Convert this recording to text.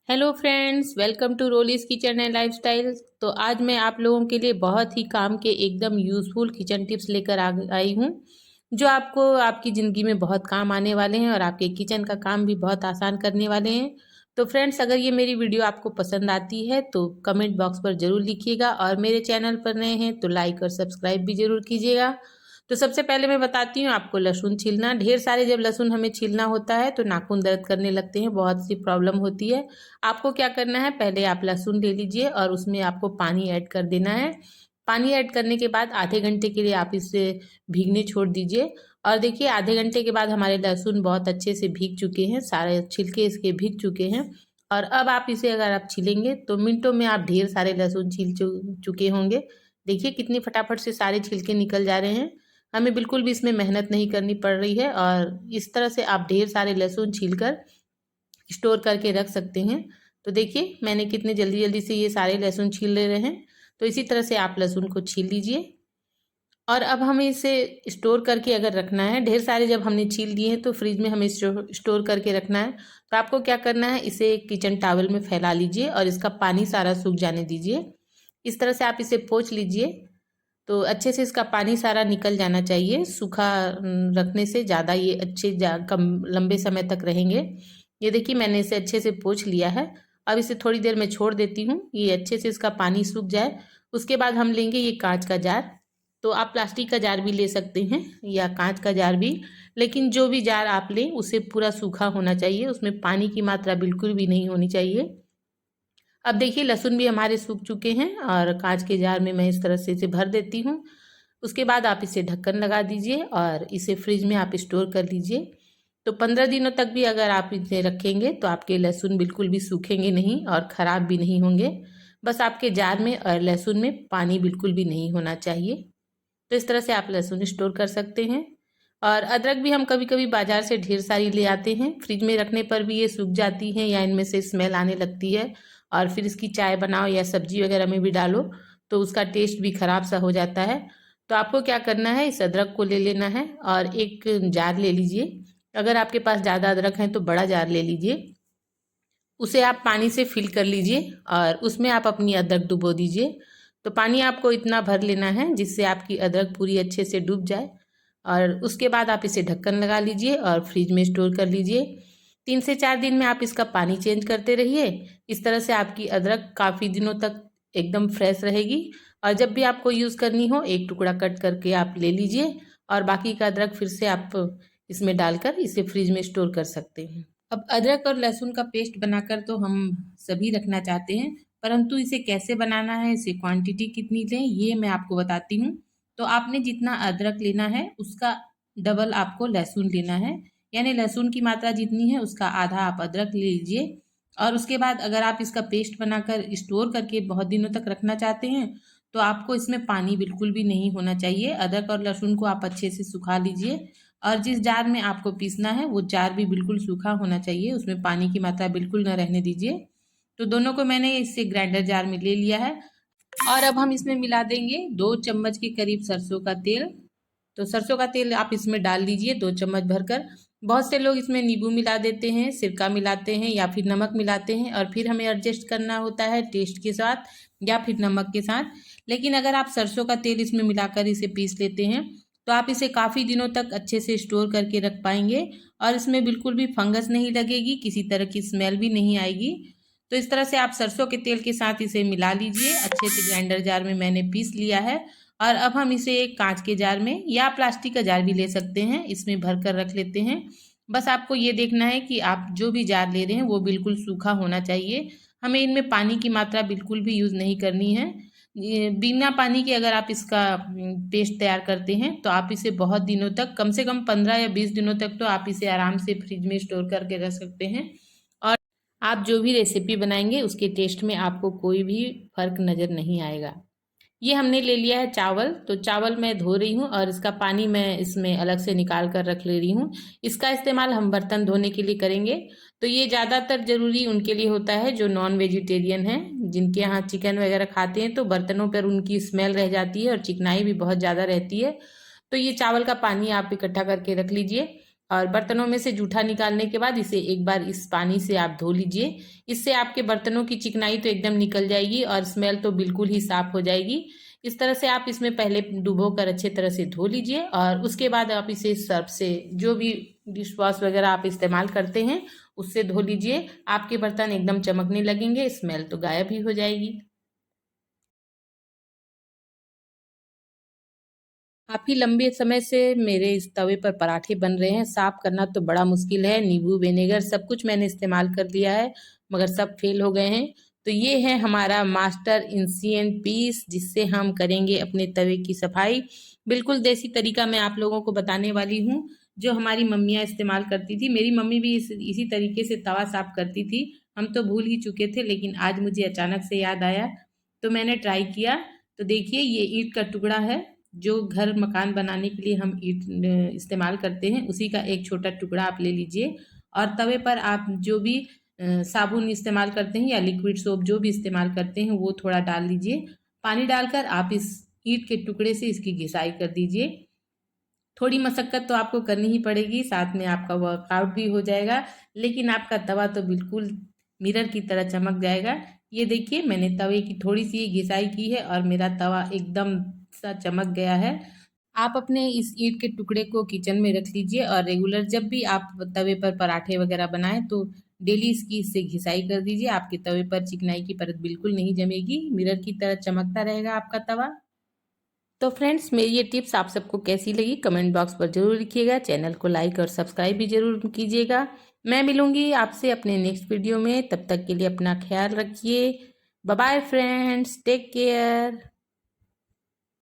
Hello friends, welcome to Roli's kitchen and lifestyle. तो आज मैं आप लोगों के लिए बहुत ही काम के एकदम यूज़फुल किचन टिप्स लेकर आई हूँ, जो आपको आपकी ज़िंदगी में बहुत काम आने वाले हैं और आपके किचन का काम भी बहुत आसान करने वाले हैं। तो फ्रेंड्स, अगर ये मेरी वीडियो आपको पसंद आती है तो कमेंट बॉक्स पर ज़रूर लिखिएगा और मेरे चैनल पर नए हैं तो लाइक और सब्सक्राइब भी ज़रूर कीजिएगा। तो सबसे पहले मैं बताती हूँ आपको लहसुन छीलना। ढेर सारे जब लहसुन हमें छीलना होता है तो नाखून दर्द करने लगते हैं, बहुत सी प्रॉब्लम होती है। आपको क्या करना है, पहले आप लहसुन ले लीजिए और उसमें आपको पानी ऐड कर देना है। पानी ऐड करने के बाद आधे घंटे के लिए आप इसे भीगने छोड़ दीजिए। और देखिए, आधे घंटे के बाद हमारे लहसुन बहुत अच्छे से भीग चुके हैं, सारे छिलके इसके भीग चुके हैं। और अब आप इसे अगर आप छीलेंगे तो मिनटों में आप ढेर सारे लहसुन छील चुके होंगे। देखिए कितनी फटाफट से सारे छिलके निकल जा रहे हैं। हमें बिल्कुल भी इसमें मेहनत नहीं करनी पड़ रही है और इस तरह से आप ढेर सारे लहसुन छीलकर स्टोर करके रख सकते हैं। तो देखिए मैंने कितने जल्दी जल्दी से ये सारे लहसुन छील ले रहे हैं। तो इसी तरह से आप लहसुन को छील लीजिए। और अब हमें इसे स्टोर करके अगर रखना है, ढेर सारे जब हमने छील दिए हैं तो फ्रिज में हमें स्टोर करके रखना है। तो आपको क्या करना है, इसे एक किचन टॉवल में फैला लीजिए और इसका पानी सारा सूख जाने दीजिए। इस तरह से आप इसे पोंछ लीजिए तो अच्छे से इसका पानी सारा निकल जाना चाहिए। सूखा रखने से ज़्यादा ये कम लंबे समय तक रहेंगे। ये देखिए मैंने इसे अच्छे से पोंछ लिया है। अब इसे थोड़ी देर में छोड़ देती हूँ, ये अच्छे से इसका पानी सूख जाए। उसके बाद हम लेंगे ये कांच का जार। तो आप प्लास्टिक का जार भी ले सकते हैं या कांच का जार भी, लेकिन जो भी जार आप लें उसे पूरा सूखा होना चाहिए, उसमें पानी की मात्रा बिल्कुल भी नहीं होनी चाहिए। अब देखिए लहसुन भी हमारे सूख चुके हैं और कांच के जार में मैं इस तरह से इसे भर देती हूँ। उसके बाद आप इसे ढक्कन लगा दीजिए और इसे फ्रिज में आप स्टोर कर लीजिए। तो 15 दिनों तक भी अगर आप इसे रखेंगे तो आपके लहसुन बिल्कुल भी सूखेंगे नहीं और ख़राब भी नहीं होंगे। बस आपके जार में और लहसुन में पानी बिल्कुल भी नहीं होना चाहिए। तो इस तरह से आप लहसुन स्टोर कर सकते हैं। और अदरक भी हम कभी कभी बाजार से ढेर सारी ले आते हैं, फ्रिज में रखने पर भी ये सूख जाती हैं या इनमें से स्मेल आने लगती है। और फिर इसकी चाय बनाओ या सब्जी वगैरह में भी डालो तो उसका टेस्ट भी ख़राब सा हो जाता है। तो आपको क्या करना है, इस अदरक को ले लेना है और एक जार ले लीजिए। अगर आपके पास ज़्यादा अदरक है तो बड़ा जार ले लीजिए। उसे आप पानी से फिल कर लीजिए और उसमें आप अपनी अदरक डुबो दीजिए। तो पानी आपको इतना भर लेना है जिससे आपकी अदरक पूरी अच्छे से डूब जाए। और उसके बाद आप इसे ढक्कन लगा लीजिए और फ्रिज में स्टोर कर लीजिए। 3 से 4 दिन में आप इसका पानी चेंज करते रहिए। इस तरह से आपकी अदरक काफ़ी दिनों तक एकदम फ्रेश रहेगी। और जब भी आपको यूज़ करनी हो एक टुकड़ा कट करके आप ले लीजिए और बाकी का अदरक फिर से आप इसमें डालकर इसे फ्रिज में स्टोर कर सकते हैं। अब अदरक और लहसुन का पेस्ट बनाकर तो हम सभी रखना चाहते हैं, परंतु इसे कैसे बनाना है, इसे क्वांटिटी कितनी लें, ये मैं आपको बताती हूँ। तो आपने जितना अदरक लेना है उसका डबल आपको लहसुन लेना है। यानी लहसुन की मात्रा जितनी है उसका आधा आप अदरक ले लीजिए। और उसके बाद अगर आप इसका पेस्ट बनाकर स्टोर करके बहुत दिनों तक रखना चाहते हैं तो आपको इसमें पानी बिल्कुल भी नहीं होना चाहिए। अदरक और लहसुन को आप अच्छे से सुखा लीजिए और जिस जार में आपको पीसना है वो जार भी बिल्कुल सूखा होना चाहिए, उसमें पानी की मात्रा बिल्कुल न रहने दीजिए। तो दोनों को मैंने इससे ग्राइंडर जार में ले लिया है। और अब हम इसमें मिला देंगे 2 चम्मच के करीब सरसों का तेल। तो सरसों का तेल आप इसमें डाल दीजिए 2 चम्मच भरकर। बहुत से लोग इसमें नींबू मिला देते हैं, सिरका मिलाते हैं या फिर नमक मिलाते हैं और फिर हमें एडजस्ट करना होता है टेस्ट के साथ या फिर नमक के साथ। लेकिन अगर आप सरसों का तेल इसमें मिलाकर इसे पीस लेते हैं तो आप इसे काफ़ी दिनों तक अच्छे से स्टोर करके रख पाएंगे और इसमें बिल्कुल भी फंगस नहीं लगेगी, किसी तरह की स्मेल भी नहीं आएगी। तो इस तरह से आप सरसों के तेल के साथ इसे मिला लीजिए। अच्छे से ग्राइंडर जार में मैंने पीस लिया है। और अब हम इसे एक कांच के जार में या प्लास्टिक का जार भी ले सकते हैं, इसमें भर कर रख लेते हैं। बस आपको ये देखना है कि आप जो भी जार ले रहे हैं वो बिल्कुल सूखा होना चाहिए। हमें इनमें पानी की मात्रा बिल्कुल भी यूज़ नहीं करनी है। बिना पानी के अगर आप इसका पेस्ट तैयार करते हैं तो आप इसे बहुत दिनों तक, कम से कम 15 या 20 दिनों तक तो आप इसे आराम से फ्रिज में स्टोर करके रख सकते हैं। और आप जो भी रेसिपी बनाएंगे उसके टेस्ट में आपको कोई भी फर्क नज़र नहीं आएगा। ये हमने ले लिया है चावल। तो चावल मैं धो रही हूँ और इसका पानी मैं इसमें अलग से निकाल कर रख ले रही हूँ। इसका इस्तेमाल हम बर्तन धोने के लिए करेंगे। तो ये ज़्यादातर ज़रूरी उनके लिए होता है जो नॉन वेजिटेरियन हैं, जिनके यहाँ चिकन वगैरह खाते हैं तो बर्तनों पर उनकी स्मेल रह जाती है और चिकनाई भी बहुत ज़्यादा रहती है। तो ये चावल का पानी आप इकट्ठा करके रख लीजिए। और बर्तनों में से जूठा निकालने के बाद इसे एक बार इस पानी से आप धो लीजिए। इससे आपके बर्तनों की चिकनाई तो एकदम निकल जाएगी और स्मेल तो बिल्कुल ही साफ हो जाएगी। इस तरह से आप इसमें पहले डुबो कर अच्छे तरह से धो लीजिए और उसके बाद आप इसे सर्फ से, जो भी डिश वॉश वगैरह आप इस्तेमाल करते हैं उससे धो लीजिए। आपके बर्तन एकदम चमकने लगेंगे, स्मेल तो गायब ही हो जाएगी। काफी लंबे समय से मेरे इस तवे पर पराठे बन रहे हैं। साफ करना तो बड़ा मुश्किल है, नींबू विनेगर सब कुछ मैंने इस्तेमाल कर लिया है मगर सब फेल हो गए हैं। तो ये है हमारा मास्टर इंसिएंट पीस, जिससे हम करेंगे अपने तवे की सफाई। बिल्कुल देसी तरीका मैं आप लोगों को बताने वाली हूँ, जो हमारी मम्मियाँ इस्तेमाल करती थी। मेरी मम्मी भी इसी तरीके से तवा साफ करती थी। हम तो भूल ही चुके थे, लेकिन आज मुझे अचानक से याद आया तो मैंने ट्राई किया। तो देखिए, ये ईंट का टुकड़ा है, जो घर मकान बनाने के लिए हम ईंट इस्तेमाल करते हैं, उसी का एक छोटा टुकड़ा आप ले लीजिए। और तवे पर आप जो भी साबुन इस्तेमाल करते हैं या लिक्विड सोप जो भी इस्तेमाल करते हैं वो थोड़ा डाल लीजिए। पानी डालकर आप इस ईंट के टुकड़े से इसकी घिसाई कर दीजिए। थोड़ी मशक्कत तो आपको करनी ही पड़ेगी, साथ में आपका वर्कआउट भी हो जाएगा, लेकिन आपका तवा तो बिल्कुल मिरर की तरह चमक जाएगा। ये देखिए, मैंने तवे की थोड़ी सी घिसाई की है और मेरा तवा एकदम सा चमक गया है। आप अपने इस ईंट के टुकड़े को किचन में रख लीजिए और रेगुलर जब भी आप तवे पर पराठे वगैरह बनाएं तो डेली इसकी इससे घिसाई कर दीजिए। आपके तवे पर चिकनाई की परत बिल्कुल नहीं जमेगी, मिरर की तरह चमकता रहेगा आपका तवा। तो फ्रेंड्स, मेरी ये टिप्स आप सबको कैसी लगी कमेंट बॉक्स पर जरूर लिखिएगा। चैनल को लाइक और सब्सक्राइब भी जरूर कीजिएगा। मैं मिलूंगी आपसे अपने नेक्स्ट वीडियो में, तब तक के लिए अपना ख्याल रखिए। Bye bye friends, take care.